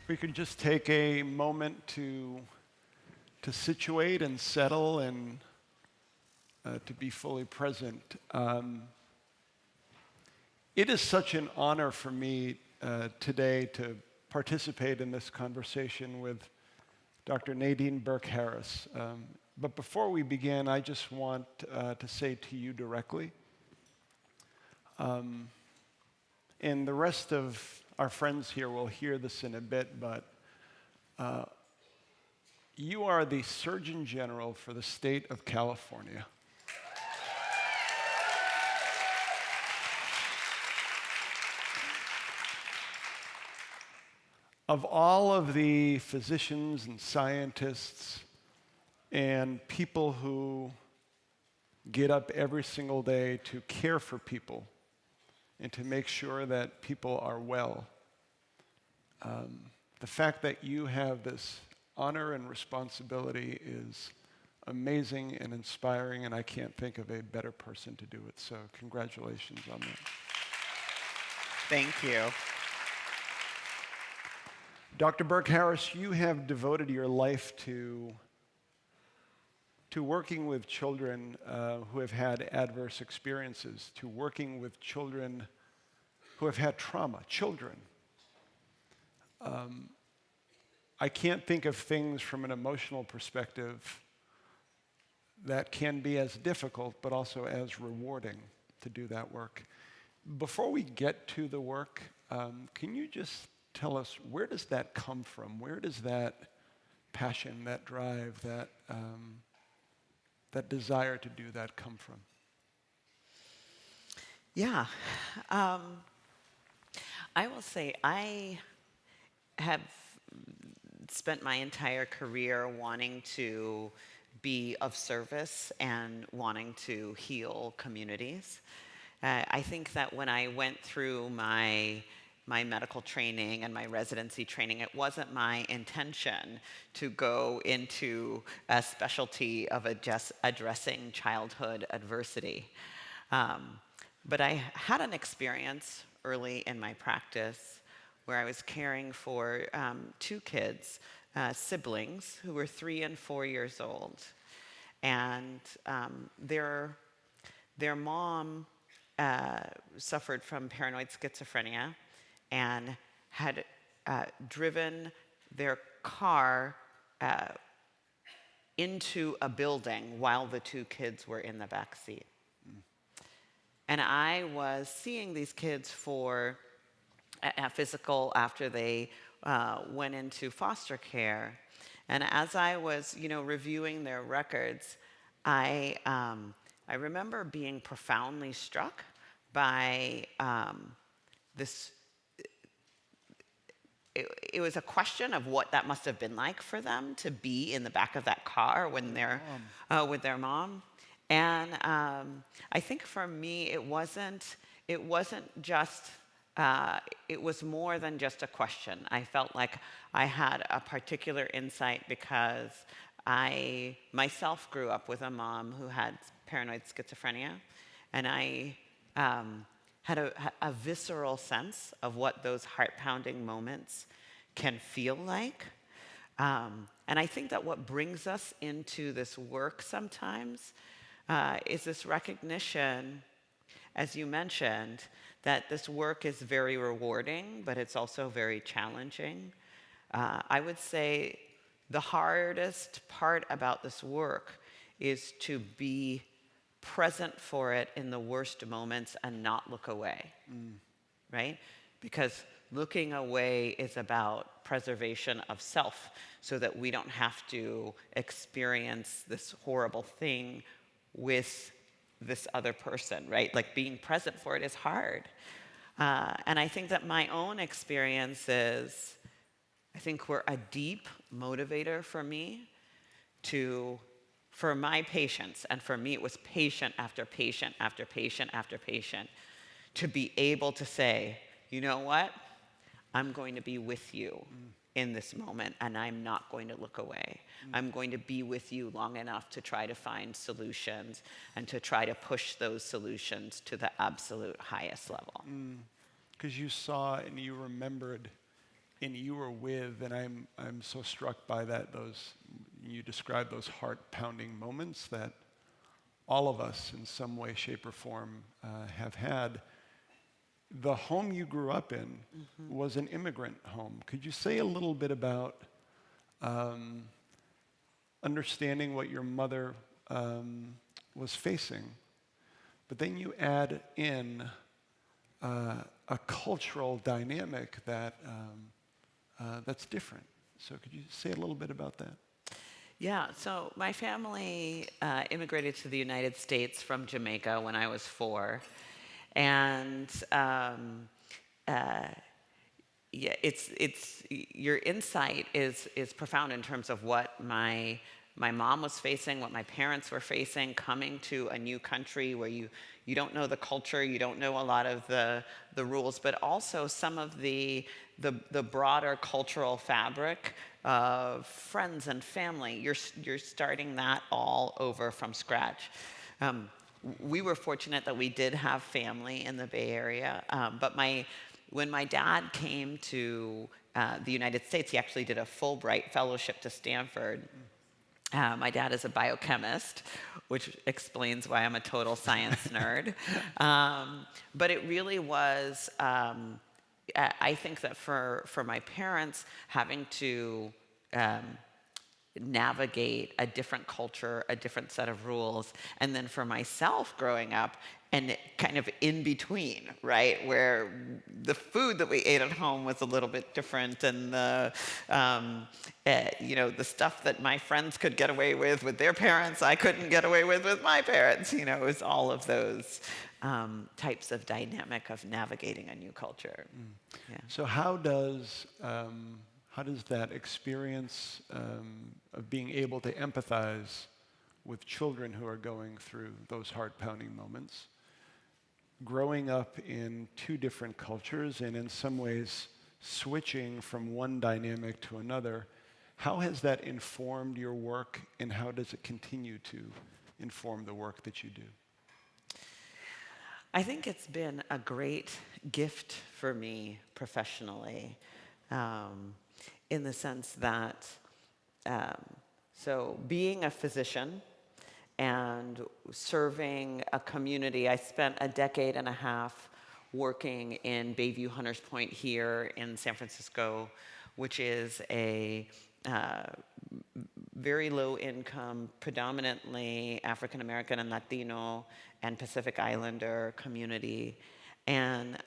We can just take a moment to situate and settle and to be fully present. It is such an honor for me today to participate in this conversation with Dr. Nadine Burke Harris. But before we begin, I just want to say to you directly, and the rest of our friends here will hear this in a bit, but you are the Surgeon General for the state of California. Of all of the physicians and scientists and people who get up every single day to care for people and to make sure that people are well, the fact that you have this honor and responsibility is amazing and inspiring, and I can't think of a better person to do it. So congratulations on that. Thank you. Dr. Burke Harris, you have devoted your life to working with children who have had adverse experiences, to working with children who have had trauma, children. I can't think of things from an emotional perspective that can be as difficult, but also as rewarding to do that work. Before we get to the work, can you just tell us, where does that come from? Where does that passion, that drive, that desire to do that come from? Yeah. I will say I have spent my entire career wanting to be of service and wanting to heal communities. I think that when I went through my medical training and my residency training, it wasn't my intention to go into a specialty of addressing childhood adversity. But I had an experience early in my practice where I was caring for two kids, siblings, who were 3 and 4 years old. And their mom suffered from paranoid schizophrenia and had driven their car into a building while the two kids were in the back seat. And I was seeing these kids for a physical after they went into foster care. And as I was, reviewing their records, I remember being profoundly struck by this. It was a question of what that must have been like for them to be in the back of that car when they're with their mom. And I think for me, it wasn't just. It was more than just a question. I felt like I had a particular insight because I myself grew up with a mom who had paranoid schizophrenia, and I had a visceral sense of what those heart-pounding moments can feel like. And I think that what brings us into this work sometimes is this recognition, as you mentioned, that this work is very rewarding, but it's also very challenging. I would say the hardest part about this work is to be present for it in the worst moments and not look away, right? Because looking away is about preservation of self so that we don't have to experience this horrible thing with this other person, right? Like being present for it is hard. And I think that my own experiences, I think, were a deep motivator for me for my patients, and for me it was patient after patient after patient after patient, to be able to say, you know what? I'm going to be with you in this moment, and I'm not going to look away. I'm going to be with you long enough to try to find solutions and to try to push those solutions to the absolute highest level. Because you saw and you remembered and you were with, and I'm so struck by that, you described those heart-pounding moments that all of us in some way, shape, or form have had. The home you grew up in was an immigrant home. Could you say a little bit about understanding what your mother was facing, but then you add in a cultural dynamic that's different. So could you say a little bit about that? Yeah, so my family immigrated to the United States from Jamaica when I was 4. And yeah, it's your insight is profound in terms of what my mom was facing, what my parents were facing, coming to a new country where you don't know the culture, you don't know a lot of the rules, but also some of the broader cultural fabric of friends and family. You're starting that all over from scratch. We were fortunate that we did have family in the Bay Area, but when my dad came to the United States, he actually did a Fulbright fellowship to Stanford. My dad is a biochemist, which explains why I'm a total science nerd. But it really was, I think that for my parents, having to navigate a different culture, a different set of rules, and then for myself growing up, and kind of in between, right, where the food that we ate at home was a little bit different, and the stuff that my friends could get away with their parents, I couldn't get away with my parents. It was all of those types of dynamic of navigating a new culture. Yeah. So how does that experience of being able to empathize with children who are going through those heart-pounding moments, growing up in 2 different cultures and in some ways switching from one dynamic to another, how has that informed your work, and how does it continue to inform the work that you do? I think it's been a great gift for me professionally, in the sense that, so being a physician and serving a community, I spent a decade and a half working in Bayview Hunters Point here in San Francisco, which is a very low income, predominantly African American and Latino and Pacific Islander community. And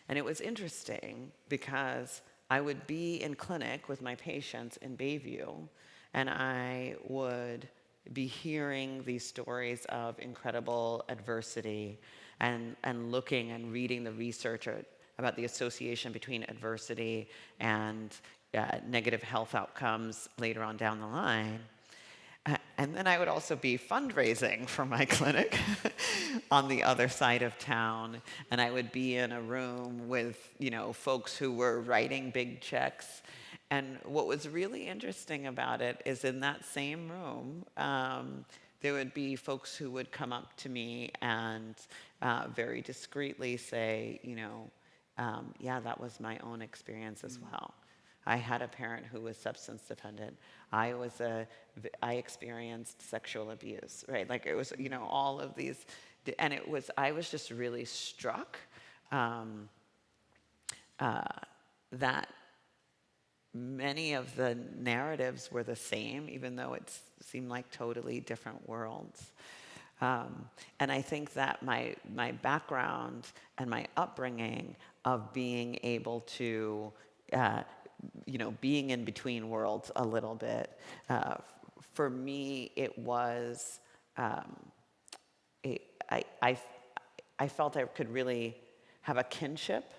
it was interesting because I would be in clinic with my patients in Bayview, and I would be hearing these stories of incredible adversity and looking and reading the research about the association between adversity and negative health outcomes later on down the line. And then I would also be fundraising for my clinic on the other side of town. And I would be in a room with, folks who were writing big checks. And what was really interesting about it is in that same room, there would be folks who would come up to me and very discreetly say, yeah, that was my own experience as well. I had a parent who was substance dependent. I experienced sexual abuse, right? Like it was, all of these, and I was just really struck that many of the narratives were the same, even though it seemed like totally different worlds. And I think that my background and my upbringing of being able to being in between worlds a little bit. For me, it was, I felt I could really have a kinship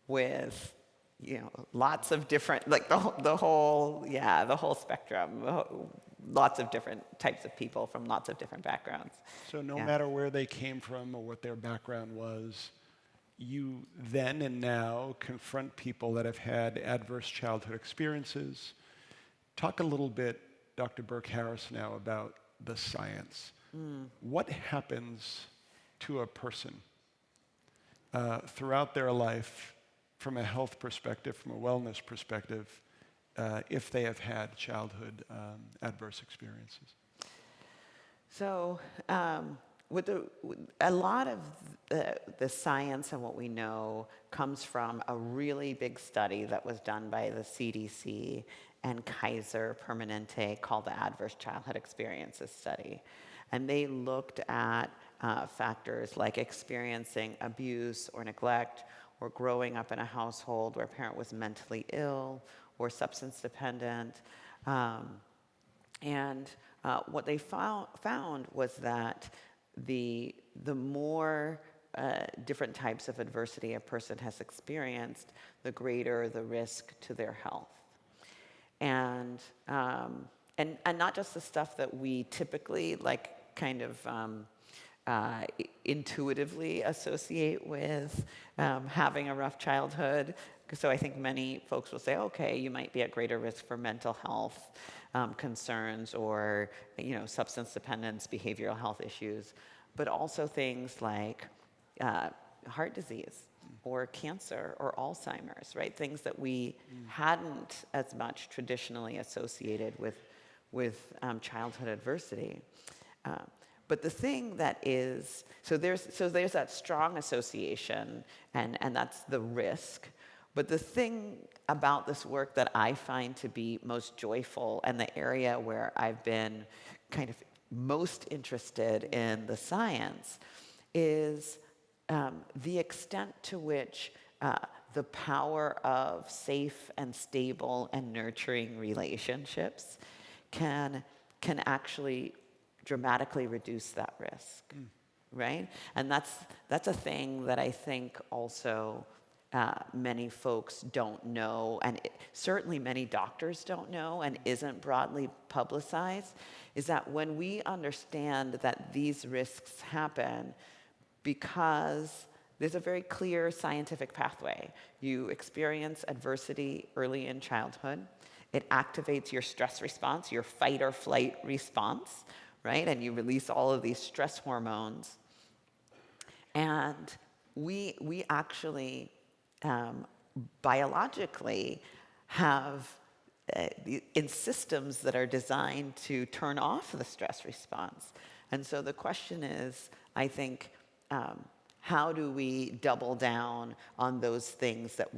with, lots of different, like the whole spectrum, lots of different types of people from lots of different backgrounds. So no matter where they came from or what their background was, you then and now confront people that have had adverse childhood experiences. Talk a little bit, Dr. Burke Harris, now about the science. What happens to a person throughout their life from a health perspective, from a wellness perspective, if they have had childhood adverse experiences? So a lot of the science and what we know comes from a really big study that was done by the CDC and Kaiser Permanente called the Adverse Childhood Experiences Study. And they looked at factors like experiencing abuse or neglect, or growing up in a household where a parent was mentally ill or substance dependent. And what they found was that the more different types of adversity a person has experienced, the greater the risk to their health. And not just the stuff that we typically kind of intuitively associate with having a rough childhood. So I think many folks will say, okay, you might be at greater risk for mental health concerns or substance dependence, behavioral health issues, but also things like heart disease or cancer or Alzheimer's, right? Things that we hadn't as much traditionally associated with childhood adversity. But the thing that is, so there's that strong association, and that's the risk. But the thing about this work that I find to be most joyful, and the area where I've been kind of most interested in the science, is the extent to which the power of safe and stable and nurturing relationships can actually dramatically reduce that risk, right? And that's a thing that I think also many folks don't know, and certainly many doctors don't know, and isn't broadly publicized, is that when we understand that these risks happen because there's a very clear scientific pathway. You experience adversity early in childhood. It activates your stress response, your fight or flight response, right? And you release all of these stress hormones. And we actually biologically have in systems that are designed to turn off the stress response. And so the question is, I think, how do we double down on those things that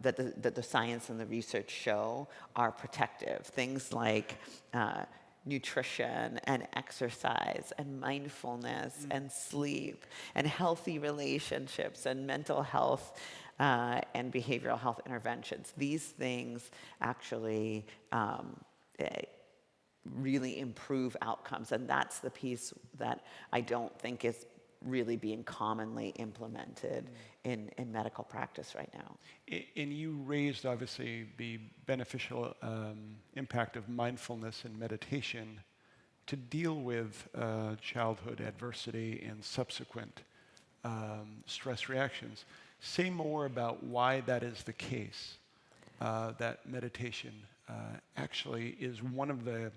that the science and the research show are protective? Things like nutrition and exercise and mindfulness and sleep and healthy relationships and mental health and behavioral health interventions. These things actually really improve outcomes, and that's the piece that I don't think is really being commonly implemented in medical practice right now. And you raised, obviously, the beneficial impact of mindfulness and meditation to deal with childhood adversity and subsequent stress reactions. Say more about why that is the case, that meditation actually is one of the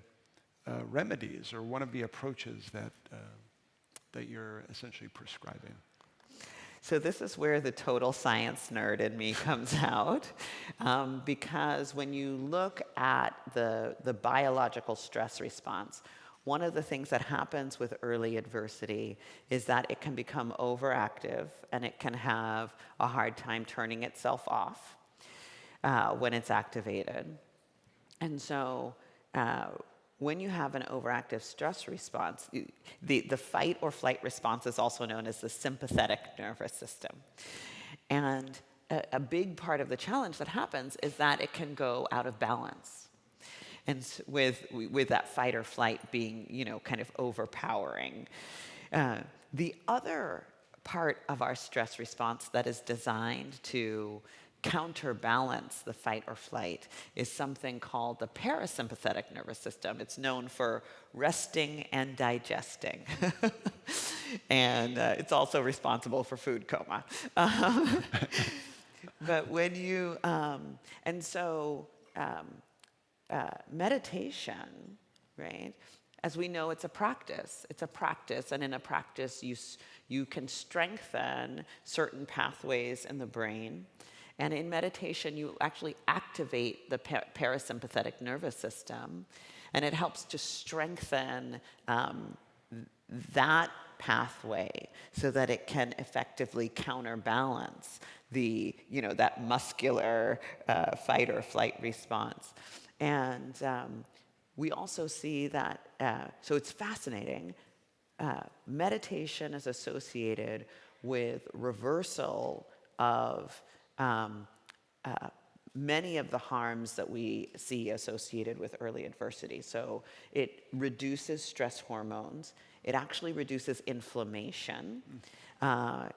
remedies or one of the approaches that you're essentially prescribing. So this is where the total science nerd in me comes out, because when you look at the biological stress response, one of the things that happens with early adversity is that it can become overactive and it can have a hard time turning itself off when it's activated. And so when you have an overactive stress response, the fight or flight response is also known as the sympathetic nervous system. And a big part of the challenge that happens is that it can go out of balance. And with that fight or flight being, kind of overpowering. The other part of our stress response that is designed to counterbalance the fight or flight is something called the parasympathetic nervous system. It's known for resting and digesting. And it's also responsible for food coma. But when you, meditation, right, as we know, it's a practice. It's a practice, and in a practice, you can strengthen certain pathways in the brain. And in meditation, you actually activate the parasympathetic nervous system, and it helps to strengthen that pathway so that it can effectively counterbalance that muscular fight or flight response. And we also see that, so it's fascinating. Meditation is associated with reversal of many of the harms that we see associated with early adversity. So it reduces stress hormones. It actually reduces inflammation.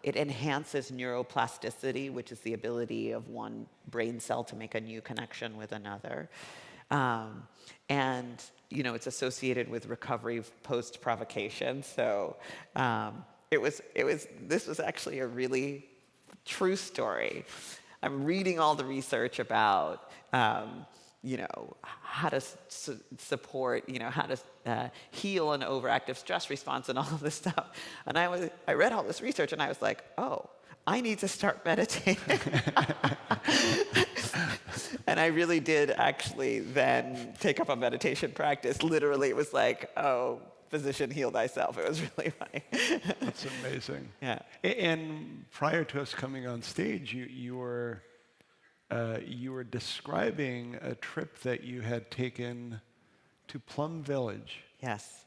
It enhances neuroplasticity, which is the ability of one brain cell to make a new connection with another. And it's associated with recovery post-provocation. So this was actually a really true story. I'm reading all the research about, how to support, how to heal an overactive stress response and all of this stuff. And I read all this research and I was like, oh, I need to start meditating. And I really did actually then take up a meditation practice. Literally, it was like, oh, physician, heal thyself. It was really funny. That's amazing. Yeah. And prior to us coming on stage, you were describing a trip that you had taken to Plum Village. Yes.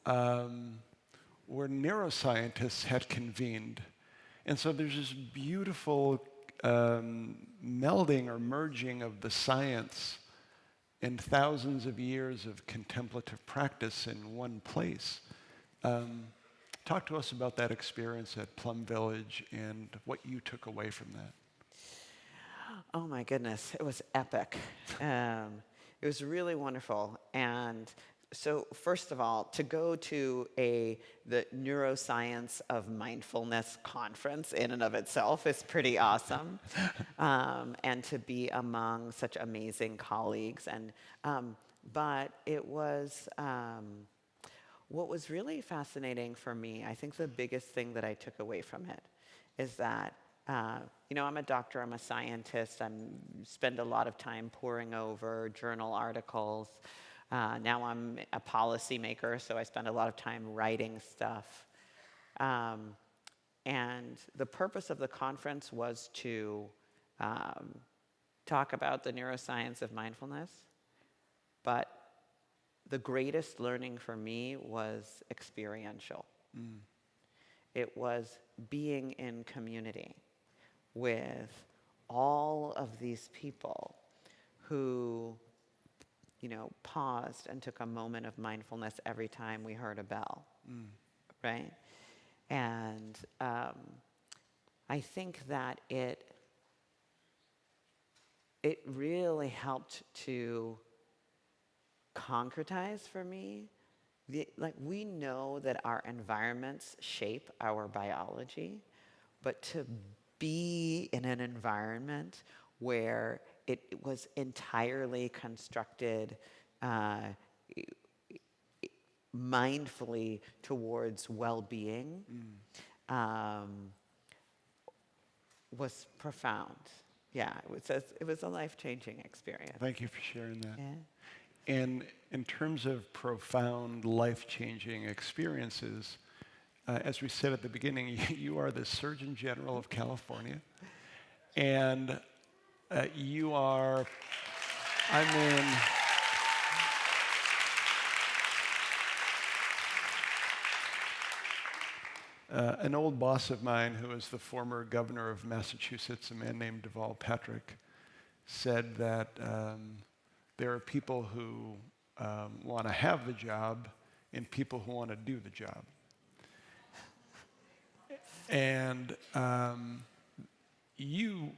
Where neuroscientists had convened. And so there's this beautiful melding or merging of the science and thousands of years of contemplative practice in one place. Talk to us about that experience at Plum Village and what you took away from that. Oh my goodness, it was epic. It was really wonderful. And so first of all, to go to the Neuroscience of Mindfulness conference in and of itself is pretty awesome. And to be among such amazing colleagues. But it was, what was really fascinating for me, I think the biggest thing that I took away from it is that, I'm a doctor, I'm a scientist, I spend a lot of time poring over journal articles. Now I'm a policymaker, so I spend a lot of time writing stuff. And the purpose of the conference was to talk about the neuroscience of mindfulness. But the greatest learning for me was experiential. It was being in community with all of these people who paused and took a moment of mindfulness every time we heard a bell, right? And I think that it really helped to concretize for me. We know that our environments shape our biology, but to be in an environment where it was entirely constructed mindfully towards well-being was profound. Yeah, it was a life-changing experience. Thank you for sharing that. Yeah. And in terms of profound, life-changing experiences, as we said at the beginning, you are the Surgeon General of California, and you are, an old boss of mine who was the former governor of Massachusetts, a man named Deval Patrick, said that there are people who want to have the job and people who want to do the job. And you,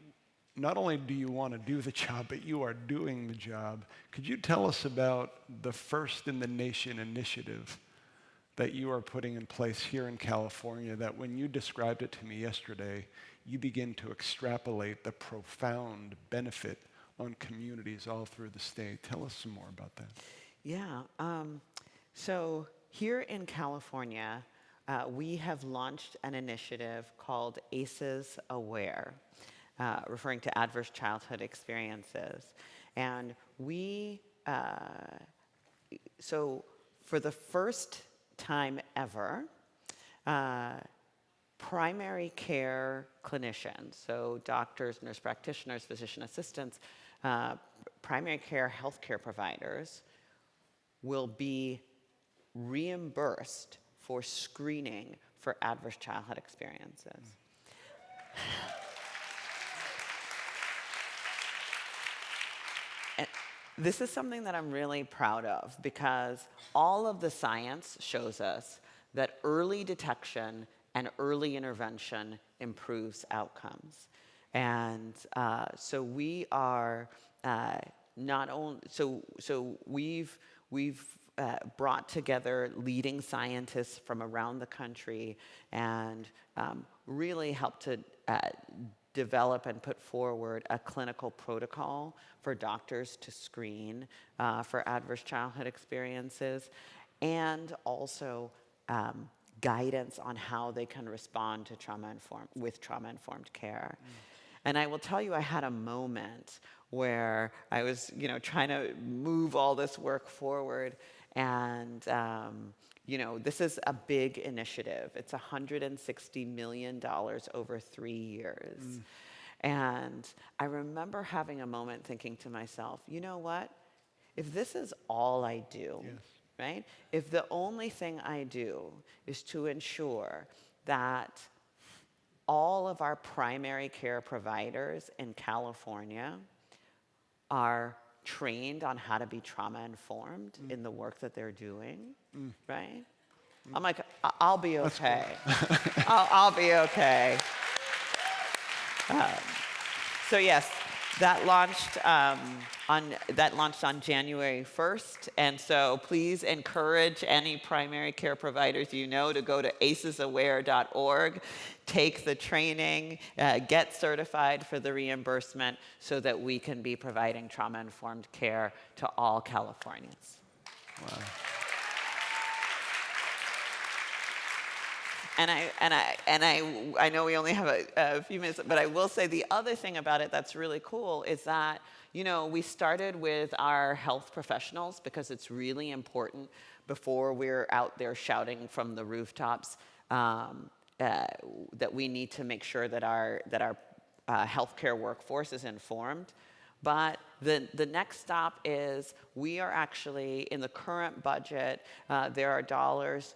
not only do you want to do the job, but you are doing the job. Could you tell us about the First in the Nation initiative that you are putting in place here in California, that when you described it to me yesterday, you begin to extrapolate the profound benefit on communities all through the state? Tell us some more about that. Yeah. So here in California, we have launched an initiative called ACEs Aware, referring to adverse childhood experiences. And so for the first time ever, primary care clinicians, so doctors, nurse practitioners, physician assistants, primary care healthcare providers will be reimbursed for screening for adverse childhood experiences. And this is something that I'm really proud of because all of the science shows us that early detection and early intervention improves outcomes. And so we are not only, so we've brought together leading scientists from around the country and really helped to develop and put forward a clinical protocol for doctors to screen for adverse childhood experiences, and also guidance on how they can respond to trauma-informed care. And I will tell you, I had a moment where I was, trying to move all this work forward, and this is a big initiative. It's $160 million over 3 years. And I remember having a moment thinking to myself, you know what? If this is all I do, right? If the only thing I do is to ensure that all of our primary care providers in California are trained on how to be trauma-informed in the work that they're doing, right? I'm like, I'll be okay. Cool. I'll be okay. So yes, that launched on January 1st, and so please encourage any primary care providers you know to go to acesaware.org, take the training, get certified for the reimbursement so that we can be providing trauma-informed care to all Californians. Wow. And I know we only have a few minutes, but I will say the other thing about it that's really cool is that, we started with our health professionals because it's really important before we're out there shouting from the rooftops that we need to make sure that our healthcare workforce is informed. But the next stop is we are actually, in the current budget, there are dollars.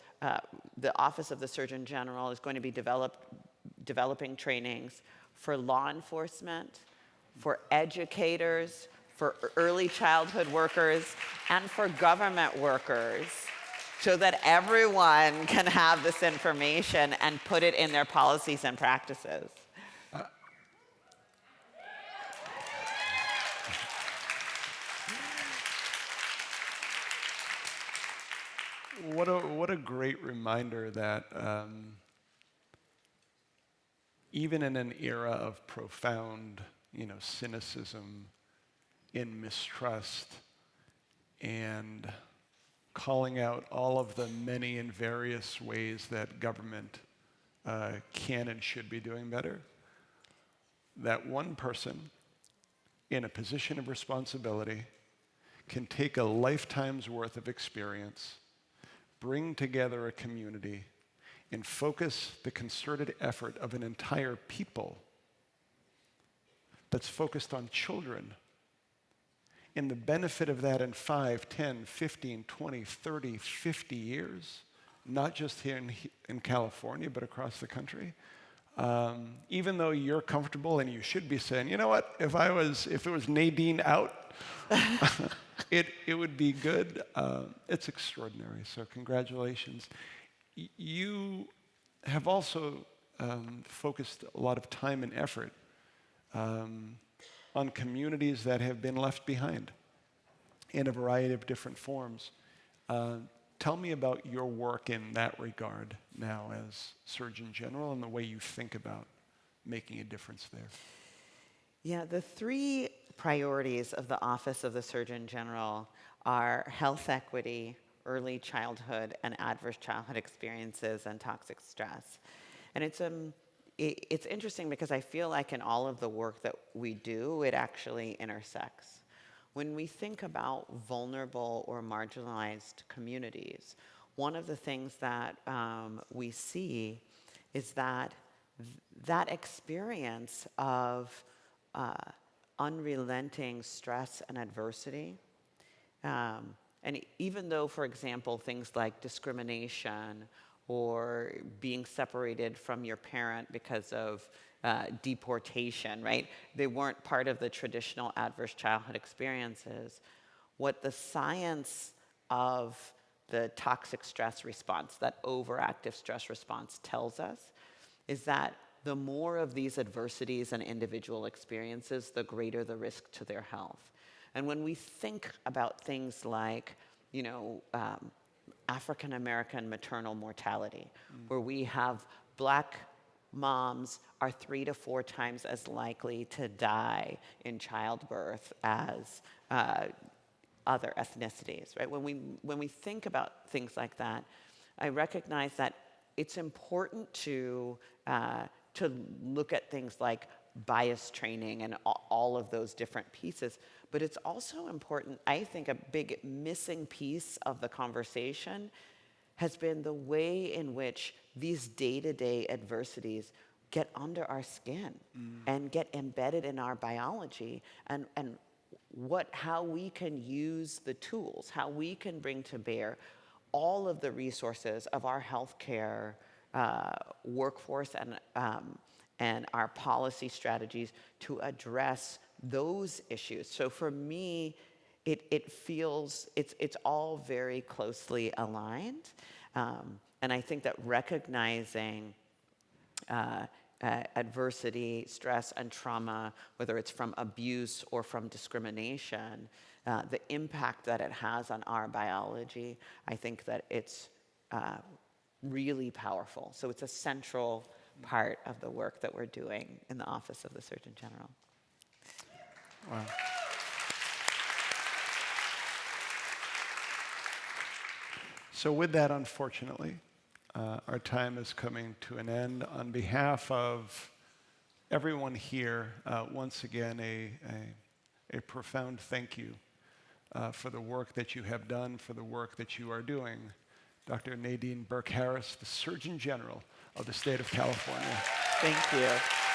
The Office of the Surgeon General is going to be developing trainings for law enforcement, for educators, for early childhood workers, and for government workers, so that everyone can have this information and put it in their policies and practices. What a great reminder that even in an era of profound, cynicism and mistrust, and calling out all of the many and various ways that government can and should be doing better, that one person in a position of responsibility can take a lifetime's worth of experience, bring together a community, and focus the concerted effort of an entire people that's focused on children, and the benefit of that in 5, 10, 15, 20, 30, 50 years, not just here in California, but across the country. Even though you're comfortable and you should be saying, you know what, if it was Nadine out, it would be good. It's extraordinary, so congratulations. You have also focused a lot of time and effort on communities that have been left behind in a variety of different forms. Tell me about your work in that regard now as Surgeon General and the way you think about making a difference there. Yeah, the 3 priorities of the Office of the Surgeon General are health equity, early childhood and adverse childhood experiences and toxic stress. And it's interesting because I feel like in all of the work that we do, it actually intersects. When we think about vulnerable or marginalized communities, one of the things that we see is that that experience of unrelenting stress and adversity, and even though, for example, things like discrimination or being separated from your parent because of deportation, right? They weren't part of the traditional adverse childhood experiences. What the science of the toxic stress response, that overactive stress response, tells us is that the more of these adversities and individual experiences, the greater the risk to their health. And when we think about things like, African American maternal mortality, where we have Black moms are 3 to 4 times as likely to die in childbirth as other ethnicities, right? When we think about things like that, I recognize that it's important to look at things like bias training and all of those different pieces. But it's also important, I think a big missing piece of the conversation has been the way in which these day-to-day adversities get under our skin and get embedded in our biology, and how we can use the tools, how we can bring to bear all of the resources of our healthcare workforce and our policy strategies to address those issues. So for me, it feels it's all very closely aligned, and I think that recognizing adversity, stress, and trauma, whether it's from abuse or from discrimination, the impact that it has on our biology, I think that it's really powerful. So it's a central part of the work that we're doing in the Office of the Surgeon General. Wow. So with that, unfortunately, our time is coming to an end. On behalf of everyone here, once again, a profound thank you for the work that you have done, for the work that you are doing. Dr. Nadine Burke Harris, the Surgeon General of the state of California. Thank you.